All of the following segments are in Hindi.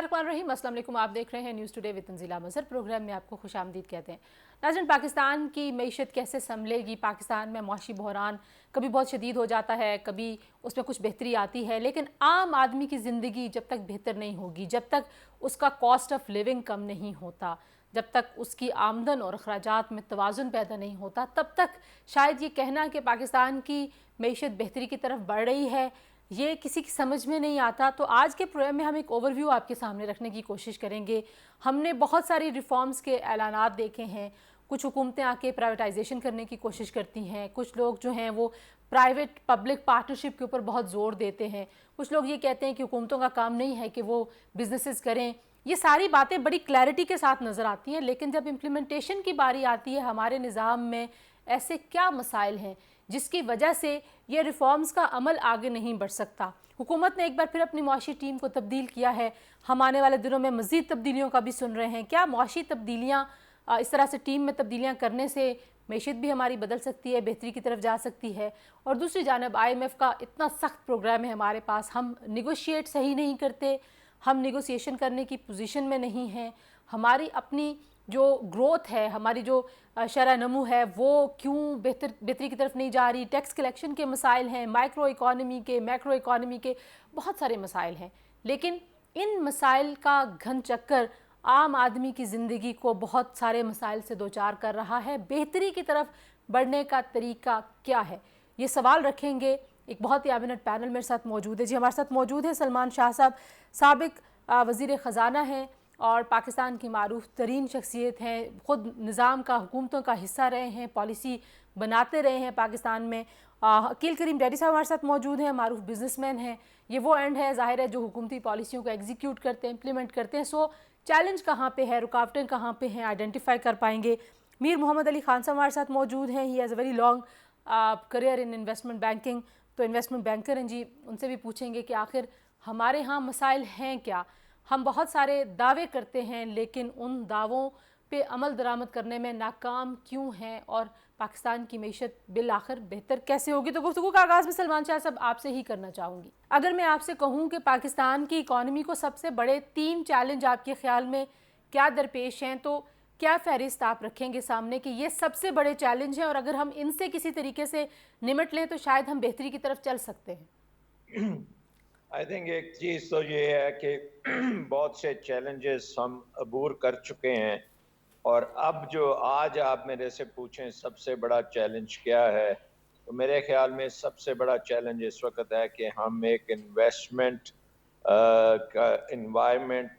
बिस्मिल्लाहिर्रहमानिर्रहीम। अस्सलाम वालेकुम। आप देख रहे हैं news today with Tanzeela Mazhar. Program में आपको खुशामदीद कहते हैं। नाज़रीन, पाकिस्तान की मईशत कैसे संभलेगी? पाकिस्तान में मुआशी बहरान कभी बहुत शदीद हो जाता है, कभी उसमें कुछ बेहतरी आती है, लेकिन आम आदमी की ज़िंदगी जब तक बेहतर नहीं होगी, जब तक उसका कॉस्ट ऑफ लिविंग कम नहीं होता, जब तक उसकी आमदन और अखराजात में तवाज़ुन पैदा नहीं होता, तब तक शायद ये कहना कि पाकिस्तान की मईशत बेहतरी की तरफ बढ़ रही है, ये किसी की समझ में नहीं आता। तो आज के प्रोग्राम में हम एक ओवरव्यू आपके सामने रखने की कोशिश करेंगे। हमने बहुत सारी रिफॉर्म्स के ऐलानात देखे हैं। कुछ हुकूमतें आके प्राइवेटाइजेशन करने की कोशिश करती हैं, कुछ लोग जो हैं वो प्राइवेट पब्लिक पार्टनरशिप के ऊपर बहुत ज़ोर देते हैं, कुछ लोग ये कहते हैं कि हुकूमतों का काम नहीं है कि वो बिजनेसेस करें। ये सारी बातें बड़ी क्लैरिटी के साथ नज़र आती हैं, लेकिन जब इम्प्लीमेंटेशन की बारी आती है हमारे निज़ाम में ऐसे क्या मसाइल हैं जिसकी वजह से ये रिफॉर्म्स का अमल आगे नहीं बढ़ सकता। हुकूमत ने एक बार फिर अपनी मुआशी टीम को तब्दील किया है। हम आने वाले दिनों में मज़ीद तब्दीलियों का भी सुन रहे हैं। क्या मुआशी तब्दीलियाँ इस तरह से टीम में तब्दीलियाँ करने से मैशियत भी हमारी बदल सकती है, बेहतरी की तरफ जा सकती है? और दूसरी जानब IMF का इतना सख्त प्रोग्राम है हमारे पास, हम निगोशिएट सही नहीं करते, हम निगोशिएशन करने की पोजीशन में नहीं हैं, हमारी अपनी जो ग्रोथ है, हमारी जो शरह नमू है वो क्यों बेहतरी की तरफ नहीं जा रही? टैक्स कलेक्शन के मसाइल हैं, माइक्रो इकॉनमी के, मैक्रो इकॉनमी के बहुत सारे मसाइल हैं, लेकिन इन मसाइल का घन चक्कर आम आदमी की ज़िंदगी को बहुत सारे मसाइल से दो चार कर रहा है। बेहतरी की तरफ बढ़ने का तरीका क्या है, ये सवाल रखेंगे। एक बहुत ही एमिनेंट पैनल मेरे साथ मौजूद है। जी, हमारे साथ मौजूद है सलमान शाह साहब, साबिक वज़ीर ख़जाना हैं और पाकिस्तान की मारूफ तरीन शख्सियत हैं, ख़ुद निज़ाम का, हुकूमतों का हिस्सा रहे हैं, पॉलिसी बनाते रहे हैं पाकिस्तान में। अकील करीम डैडी साहब हमारे साथ मौजूद हैं, मारूफ बिजनेसमैन हैं। ये वो एंड है ज़ाहिर है जो हुकूमती पॉलिसियों को एग्जीक्यूट करते हैं, इम्प्लीमेंट करते हैं। सो चैलेंज कहाँ पे है, रुकावटें कहाँ पे हैं, आइडेंटिफाई कर पाएंगे। मीर मोहम्मद अली खान साहब हमारे साथ मौजूद हैं। He has a very long career in investment banking, तो इन्वेस्टमेंट बैंकर हैं जी। उनसे भी पूछेंगे कि आखिर हमारे यहाँ मसाइल हैं क्या। हम बहुत सारे दावे करते हैं लेकिन उन दावों पे अमल दरामद करने में नाकाम क्यों हैं, और पाकिस्तान की मईशत बिल आखिर बेहतर कैसे होगी? तो गुफ्तगू का आगाज़ में सलमान शाह साहब आपसे ही करना चाहूँगी। अगर मैं आपसे कहूँ कि पाकिस्तान की इकॉनमी को सबसे बड़े 3 चैलेंज आपके ख्याल में क्या दरपेश हैं, तो क्या फहरिस्त आप रखेंगे सामने कि ये सबसे बड़े चैलेंज हैं और अगर हम इनसे किसी तरीके से निमट लें तो शायद हम बेहतरी की तरफ चल सकते हैं? आई थिंक एक चीज़ तो ये है कि बहुत से चैलेंजेस हम अबूर कर चुके हैं, और अब जो आज आप मेरे से पूछें सबसे बड़ा चैलेंज क्या है, तो मेरे ख्याल में सबसे बड़ा चैलेंज इस वक्त है कि हम एक इन्वेस्टमेंट का इन्वायरमेंट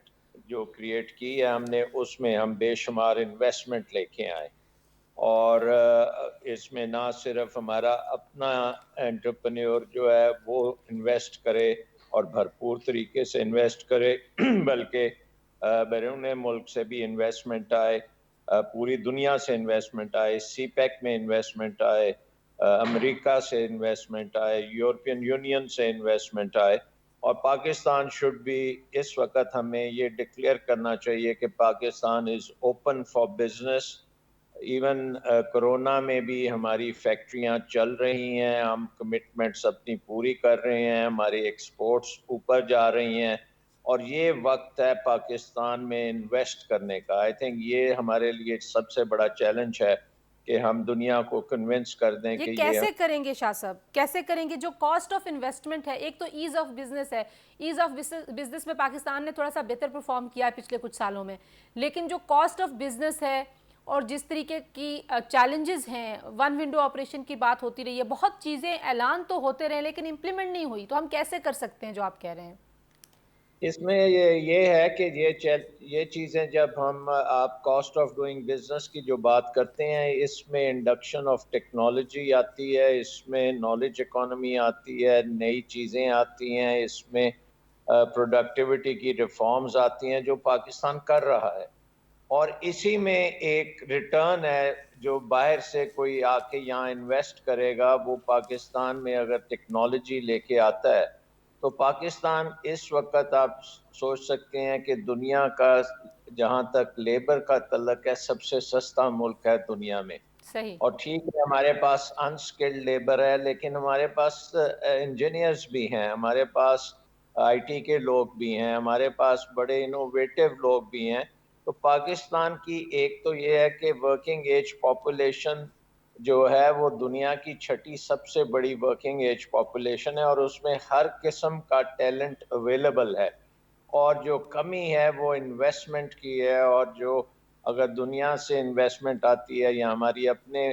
जो क्रिएट की है हमने, उसमें हम बेशुमार इन्वेस्टमेंट लेके आए। और इसमें ना सिर्फ हमारा अपना एंटरप्रेन्योर जो है वो इन्वेस्ट करे और भरपूर तरीके से इन्वेस्ट करे बल्कि बैरून मुल्क से भी इन्वेस्टमेंट आए, पूरी दुनिया से इन्वेस्टमेंट आए, सीपैक में इन्वेस्टमेंट आए, अमेरिका से इन्वेस्टमेंट आए, यूरोपियन यूनियन से इन्वेस्टमेंट आए। और पाकिस्तान शुड भी, इस वक्त हमें ये डिक्लेयर करना चाहिए कि Pakistan is open for business. Even corona में भी हमारी फैक्ट्रियां चल रही हैं, हम कमिटमेंट्स अपनी पूरी कर रहे हैं, हमारी एक्सपोर्ट्स ऊपर जा रही हैं, और ये वक्त है पाकिस्तान में इन्वेस्ट करने का। आई थिंक ये हमारे लिए सबसे बड़ा चैलेंज है कि हम दुनिया को कन्विंस कर दें ये कि ये। कैसे करेंगे शाह साहब, कैसे करेंगे? जो कॉस्ट ऑफ इन्वेस्टमेंट है, एक तो ईज ऑफ बिजनेस है, ईज ऑफ बिजनेस में पाकिस्तान ने थोड़ा सा बेहतर परफॉर्म किया है पिछले कुछ सालों में, लेकिन जो कॉस्ट ऑफ बिजनेस है और जिस तरीके की चैलेंजेस हैं, वन विंडो ऑपरेशन की बात होती रही है, बहुत चीज़ें ऐलान तो होते रहे लेकिन इम्प्लीमेंट नहीं हुई, तो हम कैसे कर सकते हैं जो आप कह रहे हैं? इसमें ये है कि ये चीज़ें जब हम आप कॉस्ट ऑफ डूइंग बिजनेस की जो बात करते हैं, इसमें इंडक्शन ऑफ टेक्नोलॉजी आती है, इसमें नॉलेज इकोनॉमी आती है, नई चीज़ें आती हैं, इसमें प्रोडक्टिविटी की रिफॉर्म्स आती हैं जो पाकिस्तान कर रहा है। और इसी में एक रिटर्न है, जो बाहर से कोई आके यहाँ इन्वेस्ट करेगा, वो पाकिस्तान में अगर टेक्नोलॉजी लेके आता है, तो पाकिस्तान इस वक्त आप सोच सकते हैं कि दुनिया का, जहाँ तक लेबर का तल्लक है, सबसे सस्ता मुल्क है दुनिया में। सही। और ठीक है, हमारे पास अनस्किल्ड लेबर है, लेकिन हमारे पास इंजीनियर्स भी हैं, हमारे पास आईटी के लोग भी हैं, हमारे पास बड़े इनोवेटिव लोग भी हैं। तो पाकिस्तान की एक तो ये है कि वर्किंग एज पॉपुलेशन जो है वो दुनिया की छठी सबसे बड़ी वर्किंग एज पॉपुलेशन है, और उसमें हर किस्म का टैलेंट अवेलेबल है। और जो कमी है वो इन्वेस्टमेंट की है, और जो अगर दुनिया से इन्वेस्टमेंट आती है या हमारी अपने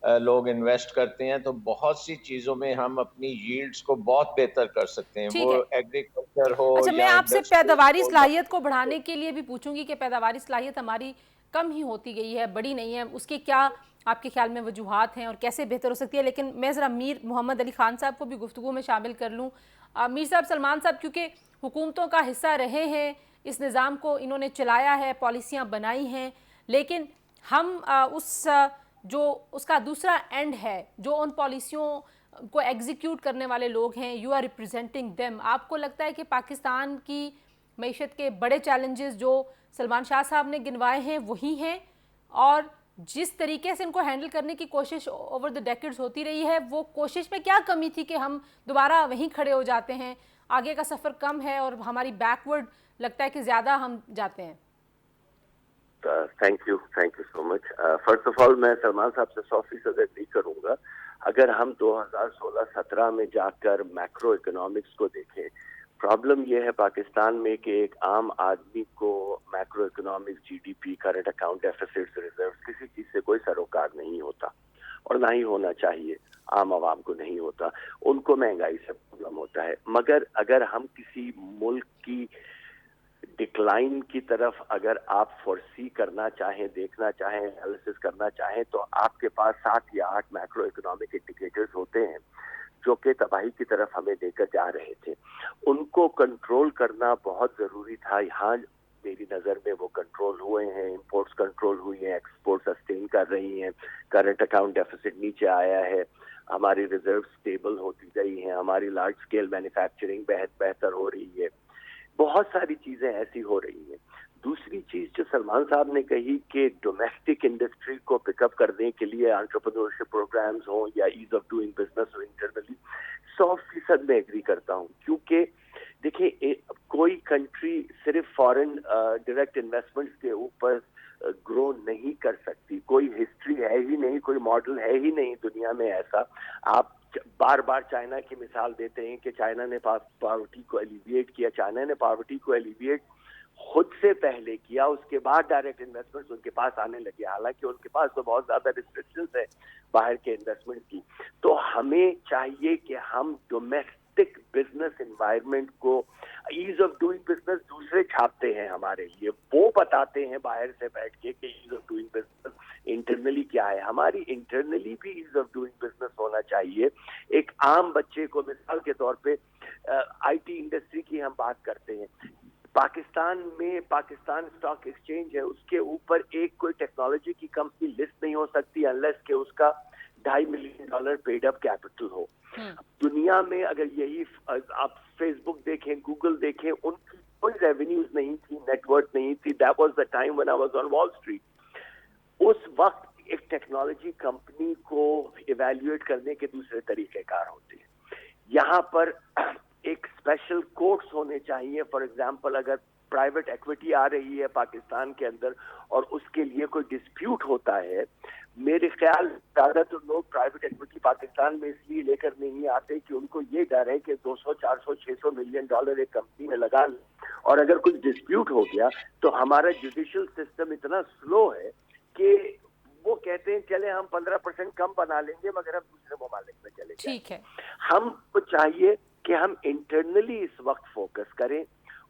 लोग इन्वेस्ट करते हैं तो बहुत सी चीज़ों में हम अपनी यील्ड्स को बहुत बेहतर कर सकते हैं, ठीक वो है। एग्रीकल्चर हो अच्छा, मैं या आपसे इंडस्ट्री पैदावारी हो या सलाहियत को बढ़ाने के लिए भी पूछूंगी कि पैदावारी सलाहियत हमारी कम ही होती गई है, बड़ी नहीं है, उसके क्या आपके ख्याल में वजूहात हैं और कैसे बेहतर हो सकती है। लेकिन मैं ज़रा मीर मोहम्मद अली ख़ान साहब को भी गुफ्तगू में शामिल कर लूँ। मीर साहब, सलमान साहब क्योंकि हुकूमतों का हिस्सा रहे हैं, इस निज़ाम को इन्होंने चलाया है, पॉलिसियाँ बनाई हैं, लेकिन हम जो उसका दूसरा एंड है, जो उन पॉलिसियों को एग्जीक्यूट करने वाले लोग हैं, यू आर रिप्रेजेंटिंग देम। आपको लगता है कि पाकिस्तान की मईशत के बड़े चैलेंजेस जो सलमान शाह साहब ने गिनवाए हैं वही हैं, और जिस तरीके से इनको हैंडल करने की कोशिश ओवर द डेकेड्स होती रही है, वो कोशिश में क्या कमी थी कि हम दोबारा वहीं खड़े हो जाते हैं, आगे का सफ़र कम है और हमारी बैकवर्ड लगता है कि ज़्यादा हम जाते हैं? Thank you so much. First of all मैं सलमान साहब से 100% एग्री करूंगा। अगर हम 2016-17 में जाकर मैक्रो इकोनॉमिक्स को देखें, प्रॉब्लम यह है पाकिस्तान में कि एक आम आदमी को macro economics, GDP, current account deficits, reserves, किसी चीज से कोई सरोकार नहीं होता और ना ही होना चाहिए। आम आवाम को नहीं होता, उनको महंगाई से प्रॉब्लम होता है। मगर अगर हम किसी मुल्क की डिक्लाइन की तरफ अगर आप फोरसी करना चाहें, देखना चाहें, एनालिसिस करना चाहें, तो आपके पास 7 या 8 मैक्रो इकोनॉमिक इंडिकेटर्स होते हैं जो कि तबाही की तरफ हमें लेकर जा रहे थे। उनको कंट्रोल करना बहुत जरूरी था। यहाँ मेरी नजर में वो कंट्रोल हुए हैं, इंपोर्ट्स कंट्रोल हुई हैं, एक्सपोर्ट सस्टेन कर रही हैं, करंट अकाउंट डेफिसिट नीचे आया है, हमारी रिजर्व स्टेबल होती गई हैं, हमारी लार्ज स्केल मैन्युफैक्चरिंग बेहतर हो रही है, बहुत सारी चीजें ऐसी हो रही हैं। दूसरी चीज जो सलमान साहब ने कही कि डोमेस्टिक इंडस्ट्री को पिकअप करने के लिए एंटरप्रेन्योरशिप प्रोग्राम्स हो या ईज ऑफ डूइंग बिजनेस हो इंटरनली, 100% में एग्री करता हूं। क्योंकि देखिए, कोई कंट्री सिर्फ फॉरेन डायरेक्ट इन्वेस्टमेंट्स के ऊपर ग्रो नहीं कर सकती। कोई हिस्ट्री है ही नहीं, कोई मॉडल है ही नहीं दुनिया में ऐसा। आप बार बार चाइना की मिसाल देते हैं कि चाइना ने पॉवर्टी को एलिविएट किया। चाइना ने पॉवर्टी को एलिविएट खुद से पहले किया, उसके बाद डायरेक्ट इन्वेस्टमेंट्स उनके पास आने लगे। हालांकि उनके पास तो बहुत ज्यादा रिस्ट्रिक्शंस है बाहर के इन्वेस्टमेंट की। तो हमें चाहिए कि हम डोमेस्टिक बिजनेस एनवायरनमेंट को, ईज ऑफ डूइंग बिजनेस दूसरे छापते हैं हमारे लिए, वो बताते हैं बाहर से बैठ के कि ease of doing business internally क्या है। हमारी इंटरनली भी ईज ऑफ डूइंग बिजनेस होना चाहिए। एक आम बच्चे को, मिसाल के तौर पे आईटी इंडस्ट्री की हम बात करते हैं, पाकिस्तान में पाकिस्तान स्टॉक एक्सचेंज है, उसके ऊपर एक कोई टेक्नोलॉजी की कंपनी लिस्ट नहीं हो सकती अनलेस के उसका $2.5 मिलियन पेड अप कैपिटल हो। दुनिया में अगर यही आप फेसबुक देखें, गूगल देखें, उनकी कोई रेवेन्यूज नहीं थी, नेटवर्थ नहीं थी। That was the time when I was on wall street. उस वक्त एक टेक्नोलॉजी कंपनी को इवैल्यूएट करने के दूसरे तरीकेकार होते हैं। यहाँ पर एक स्पेशल कोर्ट्स होने चाहिए। फॉर एग्जांपल, अगर प्राइवेट इक्विटी आ रही है पाकिस्तान के अंदर और उसके लिए कोई डिस्प्यूट होता है, मेरे ख्याल ज्यादातर लोग प्राइवेट इक्विटी पाकिस्तान में इसलिए लेकर नहीं आते कि उनको ये डर है कि 200, 400, 600 मिलियन डॉलर एक कंपनी में लगा लें और अगर कुछ डिस्प्यूट हो गया तो हमारा जुडिशियल सिस्टम इतना स्लो है कि वो कहते हैं चले हम 15% कम बना लेंगे मगर हम दूसरे ममालिक में चले जाएं। ठीक है, हमको चाहिए कि हम इंटरनली इस वक्त फोकस करें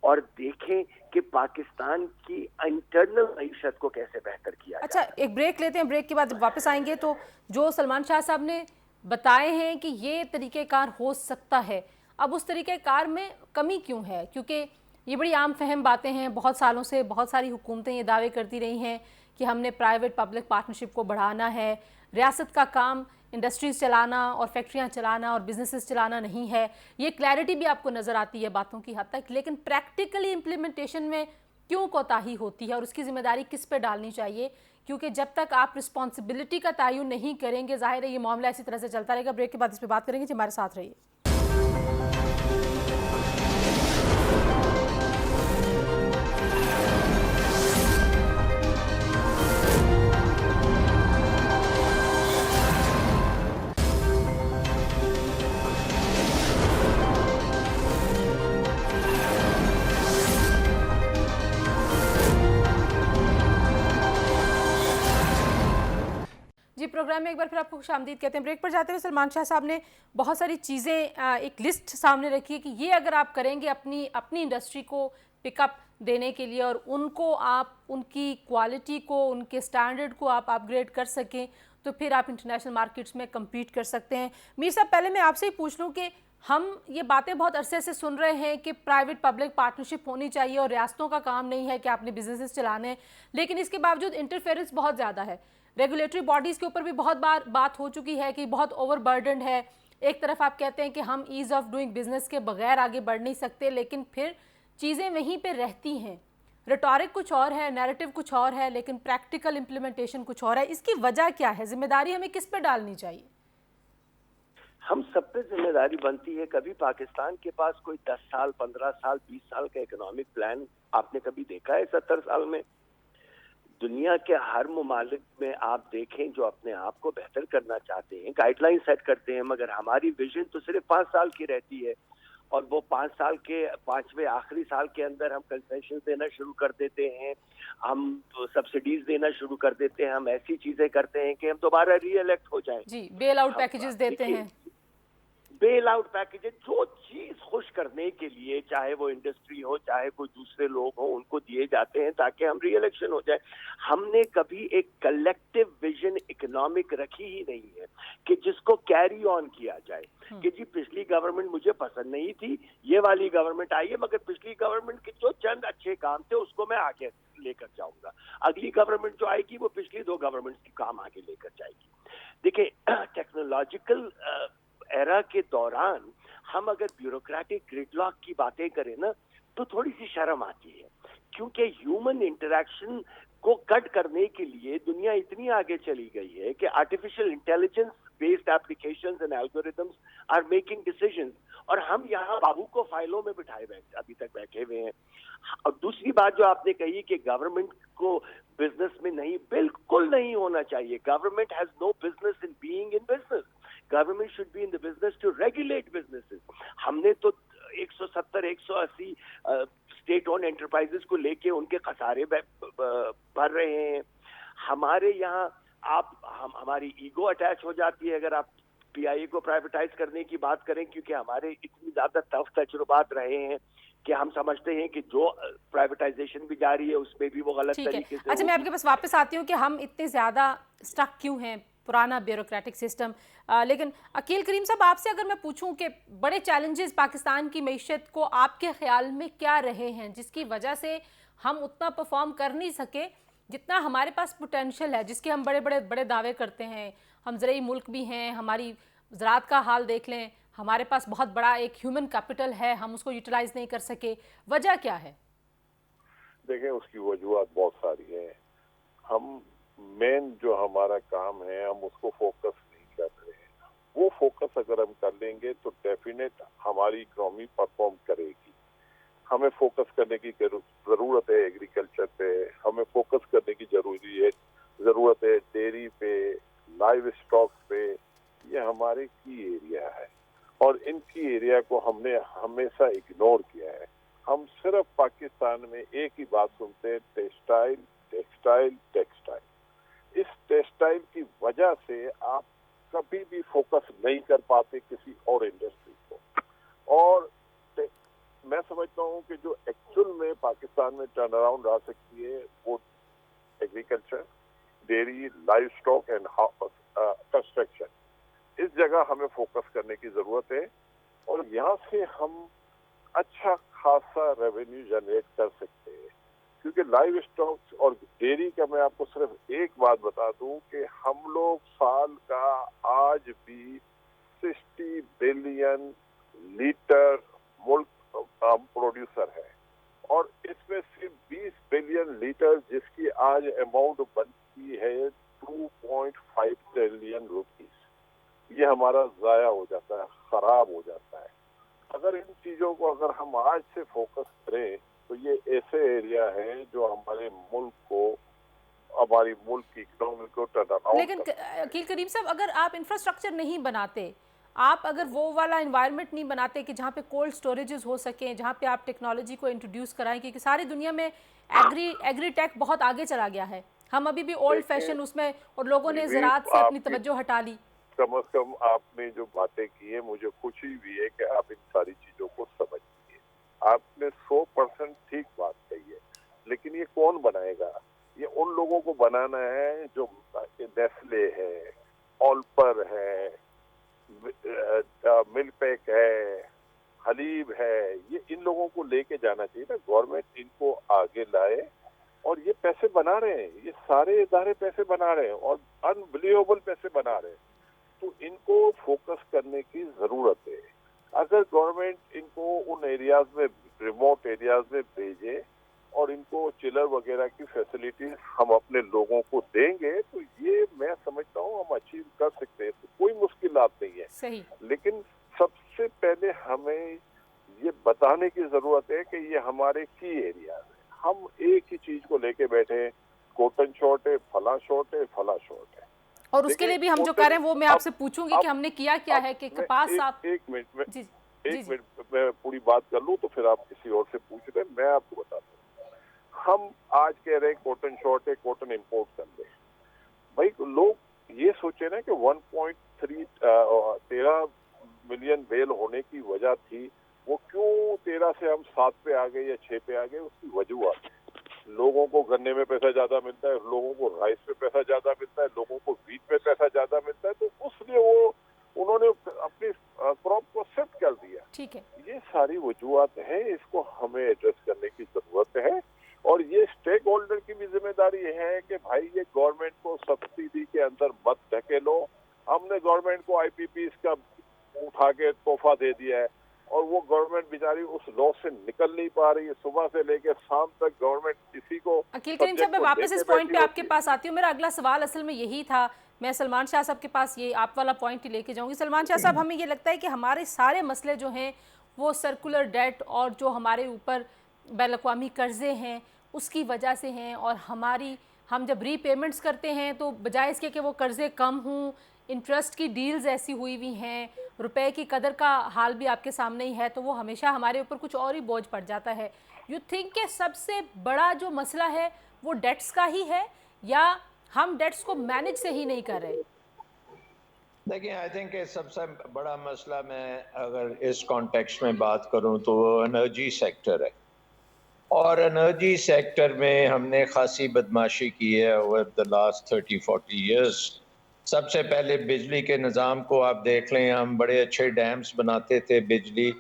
और देखें कि पाकिस्तान की इंटरनल मईशत को कैसे बेहतर किया अच्छा, एक ब्रेक लेते हैं, ब्रेक के बाद वापस आएंगे। तो जो सलमान शाह साहब ने बताए हैं कि ये तरीक़ेकार हो सकता है, अब उस तरीक़ेकार में कमी क्यों है? क्योंकि ये बड़ी आम फहम बातें हैं, बहुत सालों से बहुत सारी हुकूमतें ये दावे करती रही हैं कि हमने प्राइवेट पब्लिक पार्टनरशिप को बढ़ाना है, रियासत का काम इंडस्ट्रीज़ चलाना और फैक्ट्रियाँ चलाना और बिजनेसेस चलाना नहीं है। ये क्लैरिटी भी आपको नज़र आती है बातों की हद तक, लेकिन प्रैक्टिकली इम्प्लीमेंटेशन में क्यों कोताही होती है और उसकी जिम्मेदारी किस पे डालनी चाहिए? क्योंकि जब तक आप रिस्पॉन्सिबिलिटी का तयन नहीं करेंगे, जाहिर है ये मामला इसी तरह से चलता रहेगा। ब्रेक के बाद इस पर बात करेंगे जी, हमारे साथ रहिए। जी, प्रोग्राम में एक बार फिर आपको खुशामदीद कहते हैं। ब्रेक पर जाते हुए सलमान शाह साहब ने बहुत सारी चीज़ें एक लिस्ट सामने रखी है कि ये अगर आप करेंगे अपनी इंडस्ट्री को पिकअप देने के लिए और उनको आप उनकी क्वालिटी को, उनके स्टैंडर्ड को आप अपग्रेड कर सकें, तो फिर आप इंटरनेशनल मार्केट्स में कम्पीट कर सकते हैं। मीर साहब, पहले मैं आपसे ही पूछ लूँ कि हम ये बातें बहुत अरसे से सुन रहे हैं कि प्राइवेट पब्लिक पार्टनरशिप होनी चाहिए और रियासतों का काम नहीं है कि आपने बिजनेसेस चलाने हैं, लेकिन इसके बावजूद इंटरफेरेंस बहुत ज़्यादा है। रेगुलेटरी बॉडीज़ के ऊपर भी बहुत बार बात हो चुकी है कि बहुत ओवरबर्डन्ड है। एक तरफ आप कहते हैं कि हम ईज़ ऑफ डूइंग बिजनेस के बगैर आगे बढ़ नहीं सकते, लेकिन फिर चीज़ें वहीं पे रहती हैं। रिटोरिक कुछ और है, नैरेटिव कुछ और है, लेकिन प्रैक्टिकल इम्प्लीमेंटेशन कुछ और है। इसकी वजह क्या है? जिम्मेदारी हमें किस पे डालनी चाहिए? हम सब पे जिम्मेदारी बनती है। कभी पाकिस्तान के पास कोई 10 साल, 15 साल, 20 साल का इकोनॉमिक प्लान आपने कभी देखा है? 70 साल में दुनिया के हर ममालिक में आप देखें जो अपने आप को बेहतर करना चाहते हैं, गाइडलाइन सेट करते हैं, मगर हमारी विजन तो सिर्फ 5 साल की रहती है और वो 5 साल के 5वें आखिरी साल के अंदर हम कंसेशन देना शुरू कर देते हैं, हम सब्सिडीज देना शुरू कर देते हैं, हम ऐसी चीजें करते हैं कि हम दोबारा री इलेक्ट हो जाएं। जी, बेल आउट पैकेजेस देते हैं। बेल आउट पैकेजेस, जो चीज खुश करने के लिए, चाहे वो इंडस्ट्री हो, चाहे कोई दूसरे लोग हो, उनको दिए जाते हैं ताकि हम री इलेक्शन हो जाए। हमने कभी एक कलेक्टिव विजन इकोनॉमिक रखी ही नहीं है कि जिसको कैरी ऑन किया जाए कि जी पिछली गवर्नमेंट मुझे पसंद नहीं थी, ये वाली गवर्नमेंट आई है, मगर पिछली गवर्नमेंट के जो चंद अच्छे काम थे उसको मैं आगे लेकर जाऊंगा, अगली गवर्नमेंट जो आएगी वो पिछली 2 गवर्नमेंट्स के काम आगे लेकर जाएगी। देखिए, टेक्नोलॉजिकल एरा के दौरान हम अगर ब्यूरोक्रेटिक ग्रिडलॉक की बातें करें ना, तो थोड़ी सी शर्म आती है, क्योंकि ह्यूमन इंटरेक्शन को कट करने के लिए दुनिया इतनी आगे चली गई है कि artificial intelligence based applications and algorithms are making decisions, और हम यहाँ बाबू को फाइलों में अभी तक बैठे हुए हैं। और दूसरी बात जो आपने कही कि गवर्नमेंट को बिजनेस में नहीं, बिल्कुल नहीं होना चाहिए। Government has no business in being in business. Government should be in the business to regulate businesses. हमने तो 170-180 स्टेट ओन एंटरप्राइजेस को लेके उनके खसारे भर रहे हैं। हमारे यहाँ हमारी ईगो अटैच हो जाती है अगर आप पीआईए को प्राइवेटाइज करने की बात करें, क्योंकि हमारे इतनी ज्यादा टफ तजुर्बात रहे हैं कि हम समझते हैं कि जो प्राइवेटाइजेशन भी जारी है उसमें भी वो गलत तरीके से। अच्छा, मैं आपके पास वापस आती हूँ कि हम इतने ज्यादा स्टक क्यों हैं, पुराना ब्यूरोक्रेटिक सिस्टम। लेकिन अकील करीम साहब, आपसे अगर मैं पूछूं कि बड़े चैलेंजेस पाकिस्तान की मईशत को आपके ख्याल में क्या रहे हैं जिसकी वजह से हम उतना परफॉर्म कर नहीं सके जितना हमारे पास पोटेंशियल है, जिसके हम बड़े दावे करते हैं। हम ज़राई मुल्क भी हैं, हमारी ज़राअत का हाल देख लें, हमारे पास बहुत बड़ा एक ह्यूमन कैपिटल है, हम उसको यूटिलाइज नहीं कर सके। वजह क्या है? देखें, उसकी वजूहत बहुत सारी है। हम मेन जो हमारा काम है हम उसको फोकस नहीं कर रहे हैं। वो फोकस अगर हम कर लेंगे तो डेफिनेट हमारी इकोनॉमी परफॉर्म करेगी। हमें फोकस करने की जरूरत है एग्रीकल्चर पे, हमें फोकस करने की जरूरत है डेयरी पे, लाइव स्टॉक पे। ये हमारे की एरिया है और इनकी एरिया को हमने हमेशा इग्नोर किया है। हम सिर्फ पाकिस्तान में एक ही बात सुनते हैं, टेक्सटाइल टेक्सटाइल टेक्सटाइल। इस टेक्सटाइल की वजह से आप कभी भी फोकस नहीं कर पाते किसी और इंडस्ट्री को। और मैं समझता हूँ कि जो एक्चुअल में पाकिस्तान में टर्न अराउंड आ सकती है वो agriculture, dairy, live stock and construction. इस जगह हमें फोकस करने की जरूरत है और यहाँ से हम अच्छा खासा रेवेन्यू जनरेट कर सकते हैं। क्योंकि लाइव स्टॉक्स और डेयरी का मैं आपको सिर्फ एक बात बता दूं कि हम लोग साल का आज भी 60 बिलियन लीटर मुल्क प्रोड्यूसर है और इसमें सिर्फ 20 बिलियन लीटर जिसकी आज अमाउंट बनती है 2.5 ट्रिलियन रुपीस, ये हमारा जाया हो जाता है, खराब हो जाता है। अगर इन चीजों को अगर हम आज से फोकस करें तो ये ऐसे एरिया हैं जो हमारे मुल्क को, हमारी मुल्क की इकोनॉमी को टर्न अराउंड लेकिन अकील करीम साहब, अगर आप इंफ्रास्ट्रक्चर नहीं बनाते, आप अगर वो वाला एनवायरनमेंट नहीं बनाते कि जहाँ पे कोल्ड स्टोरेजेस हो सकें, जहाँ पे आप टेक्नोलॉजी को इंट्रोड्यूस कराएं, क्योंकि सारी दुनिया में एग्री टेक बहुत आगे चला गया है, हम अभी भी ओल्ड फैशन उसमें, और लोगों ने ज़राअत से अपनी तवज्जो हटा ली। कम से कम आपने जो बातें की है मुझे खुशी भी है कि आप इन सारी चीजों को समझिए। आपने 100% ठीक बात कही है, लेकिन ये कौन बनाएगा? ये उन लोगों को बनाना है जो नेस्ले है, ऑल्पर है, मिल्कपैक है, हलीब है, ये इन लोगों को लेके जाना चाहिए ना। गवर्नमेंट इनको आगे लाए, और ये पैसे बना रहे हैं, ये सारे इदारे पैसे बना रहे हैं और अनबिलीवेबल पैसे बना रहे हैं, तो इनको फोकस करने की जरूरत है। अगर गवर्नमेंट इनको उन एरियाज में, रिमोट एरियाज में भेजे और इनको चिलर वगैरह की फैसिलिटीज हम अपने लोगों को देंगे, तो ये मैं समझता हूँ हम अचीव कर सकते हैं, तो कोई मुश्किल बात नहीं है। सही। लेकिन सबसे पहले हमें ये बताने की जरूरत है कि ये हमारे की एरिया है। हम एक ही चीज को लेके बैठे, कॉटन शॉर्ट है, फला शॉर्ट है, फला शॉर्ट है, और उसके लिए भी हम जो कर रहे हैं वो मैं आपसे पूछूंगी कि हमने किया क्या है कि कपास आप एक मिनट मैं पूरी बात कर लूं तो फिर आप किसी और से पूछ रहे हैं, मैं आपको बताता हूँ। हम आज कह रहे हैं कॉटन शॉर्ट है, कॉटन इंपोर्ट कर ले। भाई लोग ये सोचे ना कि 1.13 मिलियन बेल होने की वजह थी, वो क्यों 13 से हम 7 पे आ गए या 6 पे आ गए, उसकी वजूहत है। लोगों को गन्ने में पैसा ज्यादा मिलता है, लोगों को राइस पे पैसा ज्यादा मिलता है, लोगों को व्हीट पे पैसा ज्यादा मिलता है, तो उसलिए उन्होंने अपनी क्रॉप को शिफ्ट कर दिया। ठीक है, ये सारी वजूहत है, इसको हमें एड्रेस करने की जरूरत है। और ये स्टेक होल्डर की भी जिम्मेदारी है कि भाई ये गवर्नमेंट को सब्सिडी के अंदर मत ढकेलो। हमने गवर्नमेंट को IPPs का उठा के तोहफा दे दिया है, और वो गवर्नमेंट बेचारी उस लॉ से निकल नहीं पा रही है। सुबह से लेकर शाम तक गवर्नमेंट किसी को। अकील करीम साहब, मैं वापस इस पॉइंट पे आपके पास आती हूँ। मेरा अगला सवाल असल में यही था, मैं सलमान शाह साहब के पास ये आप वाला पॉइंट ही लेके जाऊंगी। सलमान शाह साहब, हमें ये लगता है कि हमारे सारे मसले जो हैं वो सर्कुलर डेट और जो हमारे ऊपर बैन-अक़वामी कर्जे हैं उसकी वजह से हैं, और हम जब रीपेमेंट्स करते हैं तो बजाय इसके कि वो कर्जे कम हों, इंटरेस्ट की डील्स ऐसी हुई हुई हैं, रुपए की कदर का हाल भी आपके सामने ही है, तो वो हमेशा हमारे ऊपर कुछ और ही बोझ पड़ जाता है। यू थिंक कि सबसे बड़ा जो मसला है वो डेट्स का ही है, या हम डेट्स को मैनेज से ही नहीं कर रहे? देखिए, आई थिंक सबसे बड़ा मसला, मैं अगर इस कॉन्टेक्स्ट में बात करूं तो वो एनर्जी सेक्टर है, और एनर्जी सेक्टर में हमने खासी बदमाशी की है ओवर द लास्ट 30-40 ईयर्स। सबसे पहले बिजली के निज़ाम को आप देख लें, हम बड़े अच्छे डैम्स बनाते थे, बिजली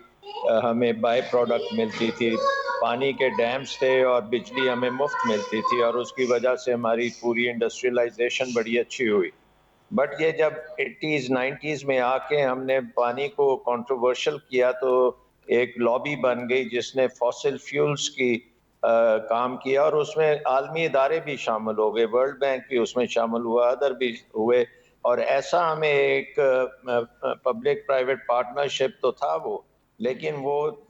हमें बाय प्रोडक्ट मिलती थी, पानी के डैम्स थे और बिजली हमें मुफ्त मिलती थी, और उसकी वजह से हमारी पूरी इंडस्ट्रियलाइजेशन बड़ी अच्छी हुई। बट ये जब 80s 90s में आके हमने पानी को कंट्रोवर्शियल किया, तो एक लॉबी बन गई जिसने फॉसिल फ्यूल्स की काम किया, और उसमें आलमी इदारे भी शामिल हो गए, वर्ल्ड बैंक भी उसमें शामिल हुआ, अदर भी हुए, और ऐसा हमें एक पब्लिक प्राइवेट पार्टनरशिप तो था वो, लेकिन वो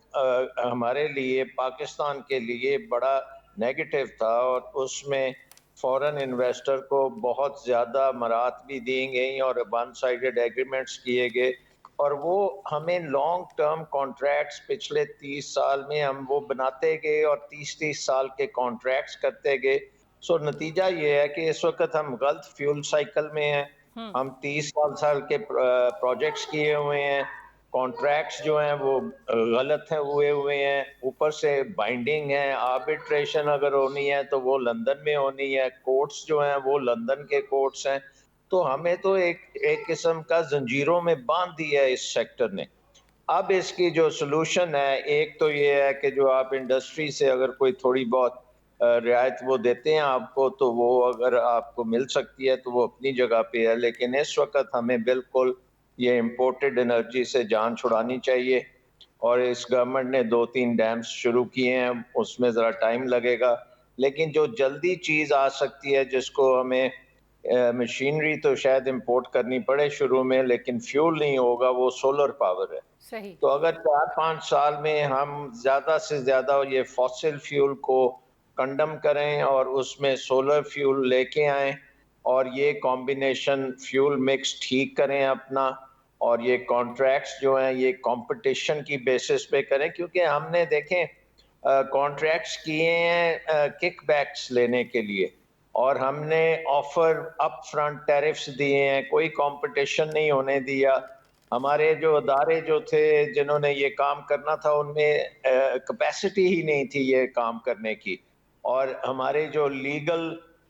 हमारे लिए, पाकिस्तान के लिए बड़ा नेगेटिव था, और उसमें फॉरेन इन्वेस्टर को बहुत ज़्यादा मराहत भी दी गई और वन साइडेड एग्रीमेंट्स किए गए, और वो हमें लॉन्ग टर्म कॉन्ट्रैक्ट्स पिछले 30 साल में हम वो बनाते गए और 30-30 साल के कॉन्ट्रैक्ट्स करते गए। सो नतीजा ये है कि इस वक्त हम गलत फ्यूल साइकिल में हैं। हम 30 साल के प्रोजेक्ट्स किए हुए हैं, कॉन्ट्रैक्ट्स जो हैं वो गलत हुए हैं, ऊपर से बाइंडिंग है, आर्बिट्रेशन अगर होनी है तो वो लंदन में होनी है, कोर्ट्स जो हैं वो लंदन के कोर्ट्स हैं, तो हमें तो एक किस्म का जंजीरों में बांध दिया है इस सेक्टर ने। अब इसकी जो सोल्यूशन है, एक तो ये है कि जो आप इंडस्ट्री से अगर कोई थोड़ी बहुत रियायत वो देते हैं आपको, तो वो अगर आपको मिल सकती है तो वो अपनी जगह पे है, लेकिन इस वक्त हमें बिल्कुल ये इम्पोर्टेड एनर्जी से जान छुड़ानी चाहिए। और इस गवर्नमेंट ने 2-3 डैम्स शुरू किए हैं, उसमें ज़रा टाइम लगेगा, लेकिन जो जल्दी चीज़ आ सकती है जिसको हमें मशीनरी तो शायद इंपोर्ट करनी पड़े शुरू में, लेकिन फ्यूल नहीं होगा, वो सोलर पावर है। सही। तो अगर 4-5 साल में हम ज़्यादा से ज़्यादा ये फॉसिल फ्यूल को कंडम करें और उसमें सोलर फ्यूल लेके आएँ और ये कॉम्बिनेशन फ्यूल मिक्स ठीक करें अपना, और ये कॉन्ट्रैक्ट्स जो हैं ये कंपटीशन की बेसिस पे करें, क्योंकि हमने देखें कॉन्ट्रैक्ट्स किए हैं किकबैक्स लेने के लिए, और हमने ऑफर अप फ्रंट टैरिफ्स दिए हैं, कोई कंपटीशन नहीं होने दिया। हमारे जो अदारे जो थे जिन्होंने ये काम करना था उनमें कैपेसिटी ही नहीं थी ये काम करने की, और हमारे जो लीगल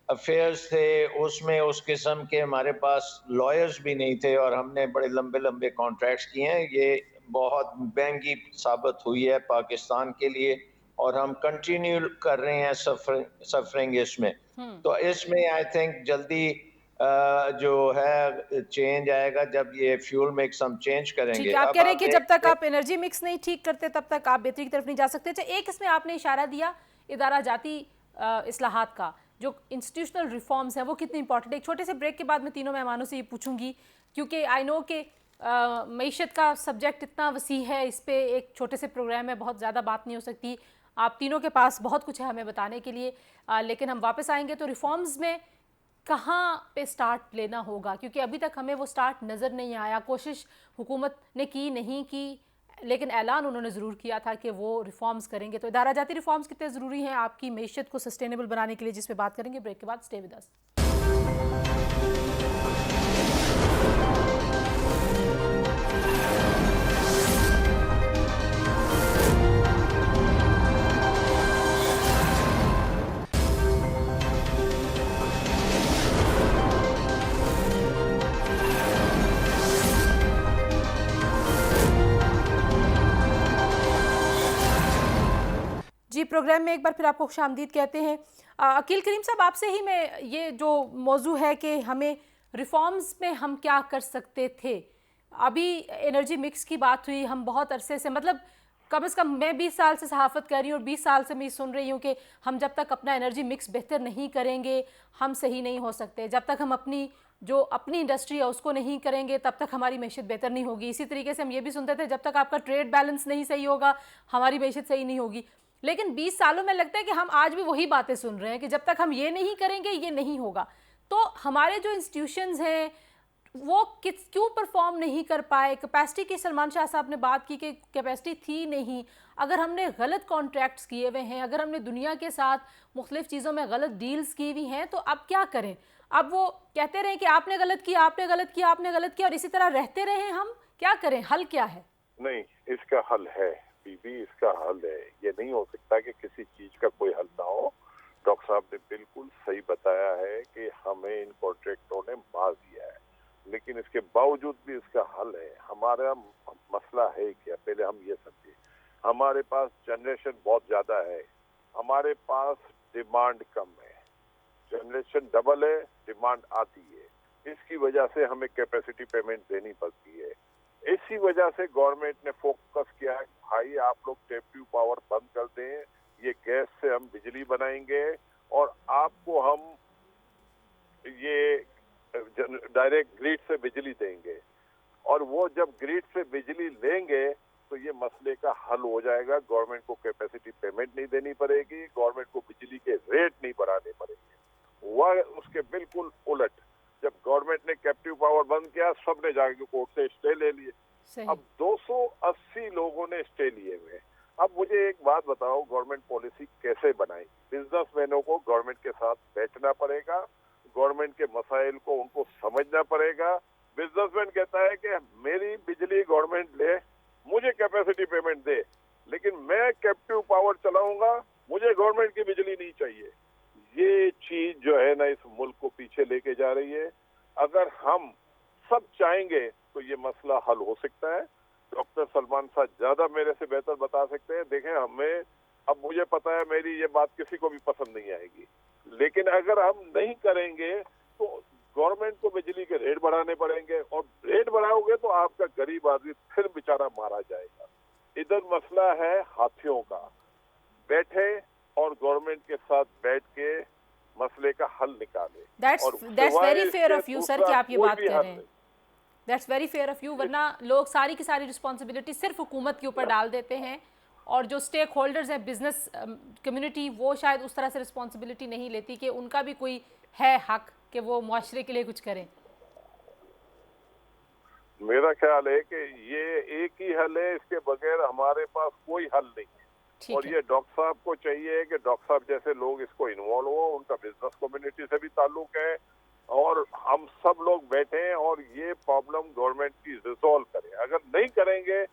अफेयर्स थे उसमें उस किस्म के हमारे पास लॉयर्स भी नहीं थे, और हमने बड़े लंबे लंबे कॉन्ट्रैक्ट्स किए हैं। ये बहुत महंगी साबित हुई है पाकिस्तान के लिए, और हम कंटिन्यू कर रहे हैं सफरिंग इसमें। तो इसमें आई थिंक जल्दी जो है चेंज आएगा जब ये फ्यूल मिक्स हम चेंज ठीक करेंगे। है, आप अब कह रहे आप हैं कि जब तक देखते आप एनर्जी मिक्स नहीं ठीक करते तब तक आप बेहतरी की तरफ नहीं जा सकते। अच्छा, एक इसमें आपने इशारा दिया इदारा जाती इस्लाहात का, जो इंस्टीट्यूशनल रिफॉर्म्स हैं वो कितनी इंपॉर्टेंट है। एक छोटे से ब्रेक के बाद मैं तीनों मेहमानों से ये पूछूंगी, क्योंकि आई नो कि मईशत का सब्जेक्ट इतना वसी है, इस पे एक छोटे से प्रोग्राम में बहुत ज़्यादा बात नहीं हो सकती। आप तीनों के पास बहुत कुछ है हमें बताने के लिए, लेकिन हम वापस आएंगे तो रिफॉर्म्स में कहाँ पे स्टार्ट लेना होगा, क्योंकि अभी तक हमें वो स्टार्ट नज़र नहीं आया। कोशिश हुकूमत ने की नहीं की, लेकिन ऐलान उन्होंने ज़रूर किया था कि वो रिफॉर्म्स करेंगे। तो इदारा जाती रिफॉर्म्स कितने ज़रूरी हैं आपकी मईशत को सस्टेनेबल बनाने के लिए, जिस पे बात करेंगे ब्रेक के बाद। Stay with us. जी, प्रोग्राम में एक बार फिर आपको खुशामदीद कहते हैं। अकील करीम साहब, आपसे ही मैं ये जो मौजू है कि हमें रिफॉर्म्स में हम क्या कर सकते थे। अभी एनर्जी मिक्स की बात हुई, हम बहुत अरसे से, मतलब कम से कम मैं 20 साल से सहाफ़त कर रही हूँ और 20 साल से मैं सुन रही हूँ कि हम जब तक अपना एनर्जी मिक्स बेहतर नहीं करेंगे हम सही नहीं हो सकते। जब तक हम अपनी इंडस्ट्री है उसको नहीं करेंगे तब तक हमारी मैशत बेहतर नहीं होगी। इसी तरीके से हम ये भी सुनते थे जब तक आपका ट्रेड बैलेंस नहीं सही होगा हमारी मैशत सही नहीं होगी। लेकिन 20 सालों में लगता है कि हम आज भी वही बातें सुन रहे हैं कि जब तक हम ये नहीं करेंगे ये नहीं होगा। तो हमारे जो इंस्टीट्यूशंस हैं वो क्यों परफॉर्म नहीं कर पाए। कैपेसिटी की सलमान शाह साहब ने बात की कि कैपेसिटी थी नहीं। अगर हमने गलत कॉन्ट्रैक्ट्स किए हुए हैं, अगर हमने दुनिया के साथ मुख्तलिफ चीज़ों में गलत डील्स की हुई हैं, तो अब क्या करें। अब वो कहते रहे कि आपने गलत किया, आपने गलत किया, आपने गलत किया, और इसी तरह रहते रहे। हम क्या करें, हल क्या है? नहीं, इसका हल है बीबी, इसका हल है। ये नहीं हो सकता कि किसी चीज का कोई हल ना हो। डॉक्टर साहब ने बिल्कुल सही बताया है कि हमें इन कॉन्ट्रैक्टरों ने मार दिया है, लेकिन इसके बावजूद भी इसका हल है। हमारा मसला है क्या, पहले हम ये समझे। हमारे पास जनरेशन बहुत ज्यादा है, हमारे पास डिमांड कम है। जनरेशन डबल है, डिमांड आती है। इसकी वजह से हमें कैपेसिटी पेमेंट देनी पड़ती है। इसी वजह से गवर्नमेंट ने फोकस किया है, भाई आप लोग कैपेसिटी पावर बंद कर दें, ये गैस से हम बिजली बनाएंगे और आपको हम ये डायरेक्ट ग्रिड से बिजली देंगे। और वो जब ग्रिड से बिजली लेंगे तो ये मसले का हल हो जाएगा। गवर्नमेंट को कैपेसिटी पेमेंट नहीं देनी पड़ेगी, गवर्नमेंट को बिजली के रेट नहीं बढ़ाने पड़ेंगे। वह उसके बिल्कुल उलट, जब गवर्नमेंट ने कैपेसिटी पावर बंद किया सबने जाके कोर्ट से स्टे ले लिए। अब 280 लोगों ने स्टे लिए हुए। अब मुझे एक बात बताओ, गवर्नमेंट पॉलिसी कैसे बनाई? बिजनेसमैनों को गवर्नमेंट के साथ बैठना पड़ेगा, गवर्नमेंट के मसाइल को उनको समझना पड़ेगा। बिजनेसमैन कहता है कि मेरी बिजली गवर्नमेंट ले, मुझे कैपेसिटी पेमेंट दे, लेकिन मैं कैपेसिटी पावर चलाऊंगा, मुझे गवर्नमेंट की बिजली नहीं चाहिए। ये चीज जो है ना इस मुल्क को पीछे लेके जा रही है। अगर हम सब चाहेंगे तो ये मसला हल हो सकता है। डॉक्टर सलमान साहब ज्यादा मेरे से बेहतर बता सकते हैं। देखें, हमें अब मुझे पता है मेरी ये बात किसी को भी पसंद नहीं आएगी, लेकिन अगर हम नहीं करेंगे तो गवर्नमेंट को बिजली के रेट बढ़ाने पड़ेंगे, और रेट बढ़ाओगे तो आपका गरीब आदमी फिर बेचारा मारा जाएगा। इधर मसला है हाथियों का। बैठे और गवर्नमेंट के साथ बैठ के मसले का हल निकाले। That's very fair of you, sir, कि आप ये बात कह रहे हैं। That's very fair of you, वरना लोग सारी की सारी रिस्पॉन्सिबिलिटी सिर्फ हुकूमत के ऊपर डाल देते हैं और जो स्टेक होल्डर्स हैं, बिजनेस कम्युनिटी, वो शायद उस तरह से रिस्पॉन्सिबिलिटी नहीं लेती कि उनका भी कोई है हक कि वो मुआशरे के लिए कुछ करें। मेरा ख्याल है कि ये एक ही हल है, इसके बगैर हमारे पास कोई हल नहीं है। और ये डॉक्टर साहब को चाहिए कि डॉक्टर साहब जैसे लोग इसको इन्वॉल्व हो, उनका बिजनेस कम्युनिटी से भी ताल्लुक है, और हम सब लोग बैठे हैं और ये प्रॉब्लम गवर्नमेंट की रिजॉल्व करें। अगर नहीं करेंगे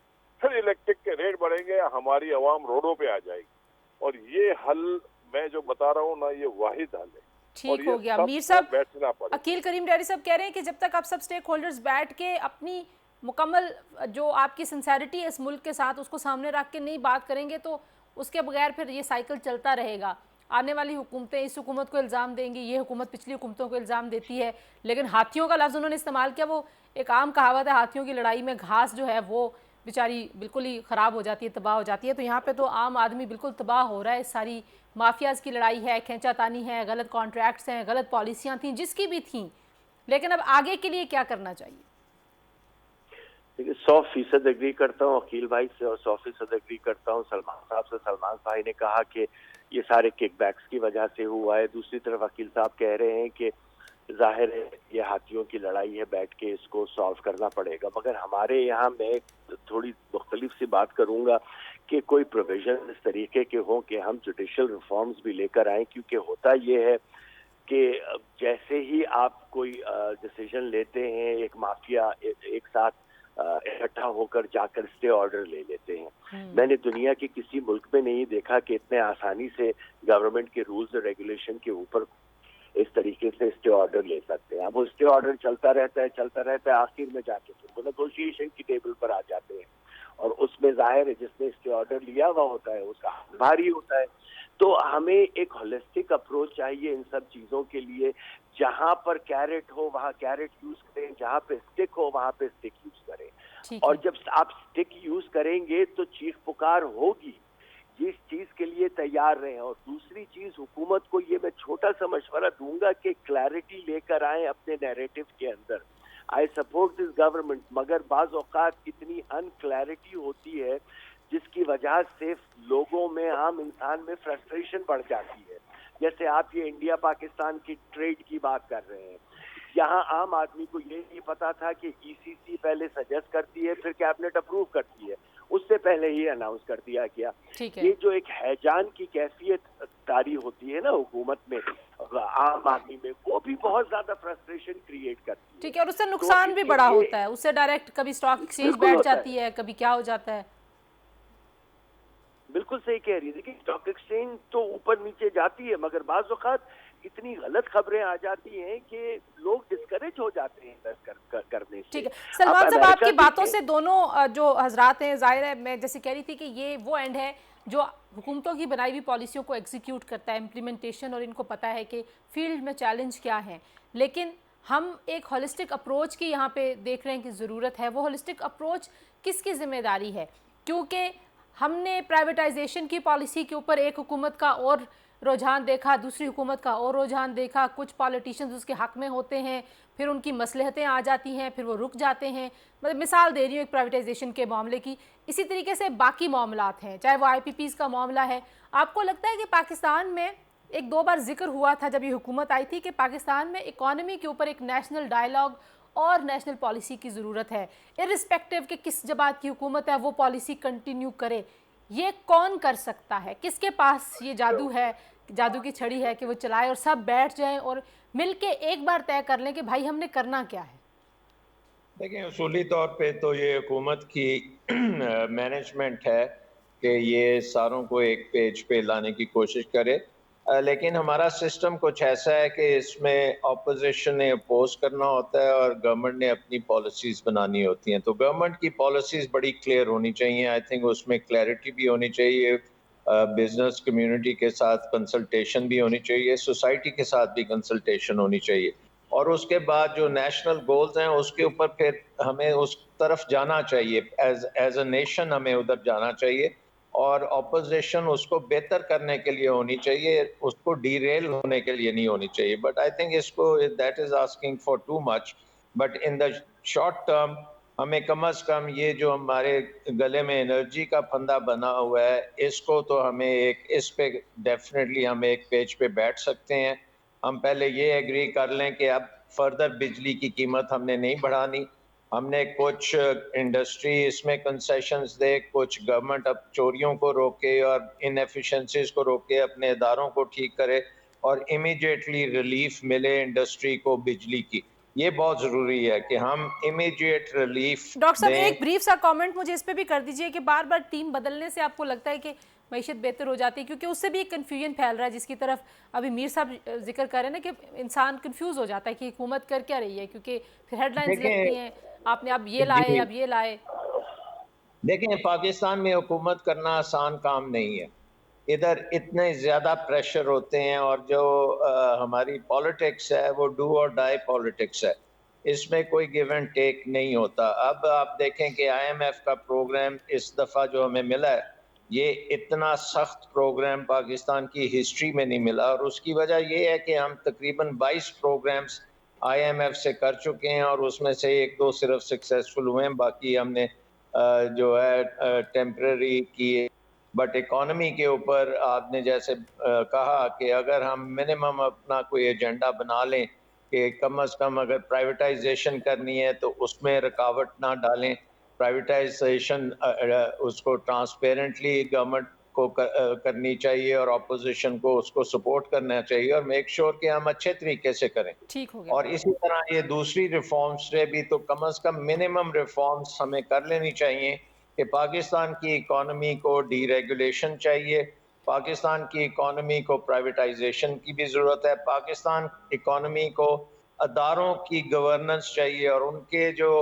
फिर इलेक्ट्रिक के रेट बढ़ेंगे, हमारी आवाम रोडों पे आ जाएगी। और ये हल मैं जो बता रहा हूँ ना, ये वाहिद हल है। ठीक हो गया मीर साहब। अकील करीम डैडी साहब कह रहे हैं कि जब तक आप सब स्टेक होल्डर्स बैठ के अपनी मुकम्मल जो आपकी सिंसेरिटी है इस मुल्क के साथ उसको सामने रख के नहीं बात करेंगे तो उसके बगैर फिर ये साइकिल चलता रहेगा। आने वाली हुकूमतें इस हुकूमत को इल्ज़ाम देंगी, ये हुकूमत पिछली हुकूमतों को इल्ज़ाम देती है, लेकिन हाथियों का लफ्ज़ उन्होंने इस्तेमाल किया। वो एक आम कहावत है, हाथियों की लड़ाई में घास जो है वो बेचारी बिल्कुल ही ख़राब हो जाती है, तबाह हो जाती है। तो यहाँ पे तो आम आदमी बिल्कुल तबाह हो रहा है। सारी माफियाज़ की लड़ाई है, खींचातानी है, गलत कॉन्ट्रैक्ट्स हैं, गलत पॉलिसियाँ थी जिसकी भी थी, लेकिन अब आगे के लिए क्या करना चाहिए? देखिए 100% एग्री करता हूँ अकील भाई से और 100% एग्री करता हूँ सलमान साहब से। सलमान भाई ने कहा कि ये सारे किकबैक्स की वजह से हुआ है। दूसरी तरफ अकील साहब कह रहे हैं कि जाहिर है ये हाथियों की लड़ाई है, बैठ के इसको सॉल्व करना पड़ेगा। मगर हमारे यहाँ मैं थोड़ी मुख्तलिफ सी बात करूँगा कि कोई प्रोविजन इस तरीके के हों कि हम जुडिशल रिफॉर्म्स भी लेकर आएँ, क्योंकि होता ये है कि जैसे ही आप कोई डिसीजन लेते हैं, एक माफिया एक साथ इकट्ठा होकर जाकर स्टे ऑर्डर ले लेते हैं। मैंने दुनिया के किसी मुल्क में नहीं देखा कि इतने आसानी से गवर्नमेंट के रूल्स और रेगुलेशन के ऊपर इस तरीके से स्टे ऑर्डर ले सकते हैं। अब वो स्टे ऑर्डर चलता रहता है, आखिर में जाके फिर वो नेगोशिएशन की टेबल पर आ जाते हैं और उसमें जाहिर है जिसने स्टे ऑर्डर लिया हुआ होता है उसका भारी होता है। तो हमें एक होलिस्टिक अप्रोच चाहिए इन सब चीज़ों के लिए। जहाँ पर कैरेट हो वहाँ कैरेट यूज करें, जहाँ पे स्टिक हो वहाँ पे स्टिक यूज करें। और जब आप स्टिक यूज करेंगे तो चीख पुकार होगी, जिस चीज के लिए तैयार रहे। और दूसरी चीज, हुकूमत को ये मैं छोटा सा मशवरा दूंगा कि क्लैरिटी लेकर आए अपने नैरेटिव के अंदर। आई सपोर्ट दिस गवर्नमेंट, मगर बाज औकात इतनी अनक्लैरिटी होती है जिसकी वजह से लोगों में, आम इंसान में फ्रस्ट्रेशन बढ़ जाती है। जैसे आप ये इंडिया पाकिस्तान की ट्रेड की बात कर रहे हैं, यहाँ आम आदमी को ये नहीं पता था कि ईसीसी पहले सजेस्ट करती है फिर कैबिनेट अप्रूव करती है, उससे पहले ही अनाउंस कर दिया गया। ये जो एक हैजान की कैफियत तारी होती है ना हुकूमत में, आम आदमी में, वो भी बहुत ज्यादा फ्रस्ट्रेशन क्रिएट करती है। ठीक है, और उससे नुकसान भी बड़ा होता है। उससे डायरेक्ट कभी स्टॉक एक्सचेंज बैठ जाती है, कभी क्या हो जाता है। बिल्कुल सही कह रही है। देखिए स्टॉक एक्सचेंज तो ऊपर नीचे जाती है, मगर बाज़ औक़ात इतनी गलत खबरें आ जाती हैं कि लोग डिस्करेज हो जाते हैं इन्वेस्ट करने से। ठीक है सलमान साहब, आपकी बातों से दोनों जो हजरात हैं, जाहिर है मैं जैसे कह रही थी कि ये वो एंड है जो हुकूमतों की बनाई हुई पॉलिसियों को एग्जीक्यूट करता है, इम्प्लीमेंटेशन, और इनको पता है कि फील्ड में चैलेंज क्या है। लेकिन हम एक होलिस्टिक अप्रोच की यहाँ पे देख रहे हैं कि ज़रूरत है। वो होलिस्टिक अप्रोच किसकी जिम्मेदारी है? क्योंकि हमने प्राइवेटाइजेशन की पॉलिसी के ऊपर एक हुकूमत का और रुझान देखा, दूसरी हुकूमत का और रुझान देखा। कुछ पॉलिटिशियंस उसके हक में होते हैं, फिर उनकी मसलहतें आ जाती हैं, फिर वो रुक जाते हैं। मतलब मिसाल दे रही हूँ एक प्राइवेटाइजेशन के मामले की। इसी तरीके से बाकी मामलात हैं, चाहे वो IPPs का मामला है। आपको लगता है कि पाकिस्तान में एक दो बार जिक्र हुआ था जब ये हुकूमत आई थी कि पाकिस्तान में इकॉनमी के ऊपर एक नेशनल डायलॉग और नेशनल पॉलिसी की ज़रूरत है, इर्रिस्पेक्टिव कि किस जमात की हुकूमत है वो पॉलिसी कंटिन्यू करे। ये कौन कर सकता है? किसके पास ये जादू है, जादू की छड़ी है कि वो चलाए और सब बैठ जाएं और मिलके एक बार तय कर लें कि भाई हमने करना क्या है? देखिए उसूली तौर पे तो ये हुकूमत की मैनेजमेंट है कि ये सारों को एक पेज पे लाने की कोशिश करे, लेकिन हमारा सिस्टम कुछ ऐसा है कि इसमें ऑपोजिशन ने अपोज करना होता है और गवर्नमेंट ने अपनी पॉलिसीज़ बनानी होती हैं। तो गवर्नमेंट की पॉलिसीज़ बड़ी क्लियर होनी चाहिए। आई थिंक उसमें क्लैरिटी भी होनी चाहिए, बिजनेस कम्युनिटी के साथ कंसल्टेशन भी होनी चाहिए, सोसाइटी के साथ भी कंसल्टेशन होनी चाहिए, और उसके बाद जो नेशनल गोल्स हैं उसके ऊपर फिर हमें उस तरफ जाना चाहिए। एज अ नेशन हमें उधर जाना चाहिए और ऑपोजिशन उसको बेहतर करने के लिए होनी चाहिए, उसको डीरेल होने के लिए नहीं होनी चाहिए। बट आई थिंक इसको that is asking for too much. But in the short term हमें कम से कम ये जो हमारे गले में एनर्जी का फंदा बना हुआ है, इसको तो हमें इस पे डेफिनेटली हम एक पेज पे बैठ सकते हैं। हम पहले ये एग्री कर लें कि अब फर्दर बिजली की कीमत हमने नहीं बढ़ानी। हमने कुछ इंडस्ट्री इसमें कंसेशंस दे, कुछ गवर्नमेंट अब चोरियों को रोके और इनएफिशिएंसीज को रोके, अपने इदारों को ठीक करे और इमीडिएटली रिलीफ मिले इंडस्ट्री को बिजली की। ये बहुत जरूरी है कि हम इमीडिएट रिलीफ डॉक्टर साहब, दें। एक ब्रीफ सा कमेंट मुझे इस पे भी कर दीजिए कि बार बार टीम बदलने से आपको लगता है कि मईशत बेहतर हो जाती है, क्योंकि उससे भी एक कन्फ्यूजन फैल रहा है जिसकी तरफ अभी मीर साहब जिक्र कर रहे हैं ना, कि इंसान कंफ्यूज हो जाता है कि हुकूमत कर क्या रही है, क्योंकि फिर हेडलाइंस लगती हैं आपने अब ये लाए, अब ये लाए। देखें, पाकिस्तान में हुकूमत करना आसान काम नहीं है। इधर इतने ज़्यादा प्रेशर होते हैं और जो हमारी पॉलिटिक्स है वो डू और डाई पॉलिटिक्स है। इसमें कोई गिव एंड टेक नहीं होता। अब आप देखें कि IMF का प्रोग्राम इस दफ़ा जो हमें मिला है, ये इतना सख्त प्रोग्राम पाकिस्तान की हिस्ट्री में नहीं मिला और उसकी वजह ये है कि हम तकरीबन 22 प्रोग्राम्स IMF से कर चुके हैं और उसमें से 1-2 सिर्फ सक्सेसफुल हुए हैं, बाकी हमने जो है टेम्पररी किए। बट इकोनॉमी के ऊपर आपने जैसे कहा कि अगर हम मिनिमम अपना कोई एजेंडा बना लें कि कम से कम अगर प्राइवेटाइजेशन करनी है तो उसमें रुकावट ना डालें, प्राइवेटाइजेशन उसको ट्रांसपेरेंटली गवर्नमेंट को करनी चाहिए और अपोजिशन को उसको सपोर्ट करना चाहिए और मेक श्योर कि हम अच्छे तरीके से करें। ठीक हो गया। और इसी तरह ये दूसरी रिफॉर्म्स से भी तो कम से कम मिनिमम रिफॉर्म्स हमें कर लेनी चाहिए कि पाकिस्तान की इकोनॉमी को डीरेगुलेशन चाहिए, पाकिस्तान की इकोनॉमी को प्राइवेटाइजेशन की भी ज़रूरत है, पाकिस्तान इकोनॉमी को अदारों की गवर्नेंस चाहिए और उनके जो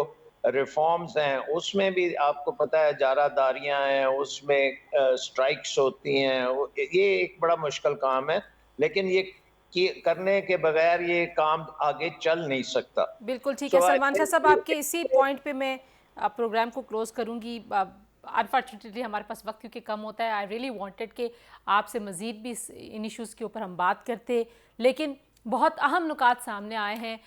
रिफॉर्म्स हैं उसमें भी आपको पता है जारादारियां हैं, उसमें स्ट्राइक्स होती हैं। ये एक बड़ा मुश्किल काम है, लेकिन ये करने के बगैर ये काम आगे चल नहीं सकता। बिल्कुल ठीक है सलमान शाह साहब, आपके इसी पॉइंट पे मैं प्रोग्राम को क्लोज करूंगी। अनफॉर्चुनेटली हमारे पास वक्त क्योंकि कम होता है। आई रियली वांटेड कि आपसे मज़ीद भी इन इश्यूज़ के ऊपर हम बात करते, लेकिन बहुत अहम नुकात सामने आए हैं।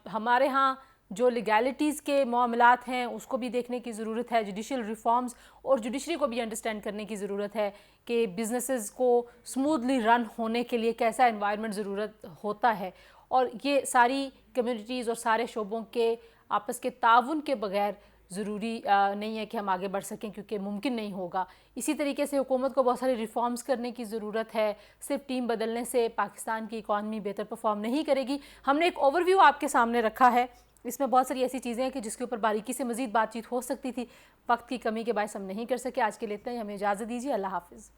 हमारे यहाँ जो लीगैलिटीज़ के मामलात हैं उसको भी देखने की ज़रूरत है, जुडिशल रिफॉर्म्स और जुडिशरी को भी अंडरस्टैंड करने की ज़रूरत है कि बिजनेसेस को स्मूथली रन होने के लिए कैसा एनवायरनमेंट ज़रूरत होता है, और ये सारी कम्युनिटीज़ और सारे शोबों के आपस के ताउन के बगैर ज़रूरी नहीं है कि हम आगे बढ़ सकें, क्योंकि मुमकिन नहीं होगा। इसी तरीके से हुकूमत को बहुत सारी रिफॉर्म्स करने की ज़रूरत है। सिर्फ टीम बदलने से पाकिस्तान की इकॉनमी बेहतर परफॉर्म नहीं करेगी। हमने एक ओवरव्यू आपके सामने रखा है, इसमें बहुत सारी ऐसी चीज़ें हैं कि जिसके ऊपर बारीकी से मज़ीद बातचीत हो सकती थी, वक्त की कमी के बायस हम नहीं कर सके। आज के लिए इतना ही, हमें इजाज़त दीजिए। अल्लाह हाफिज़।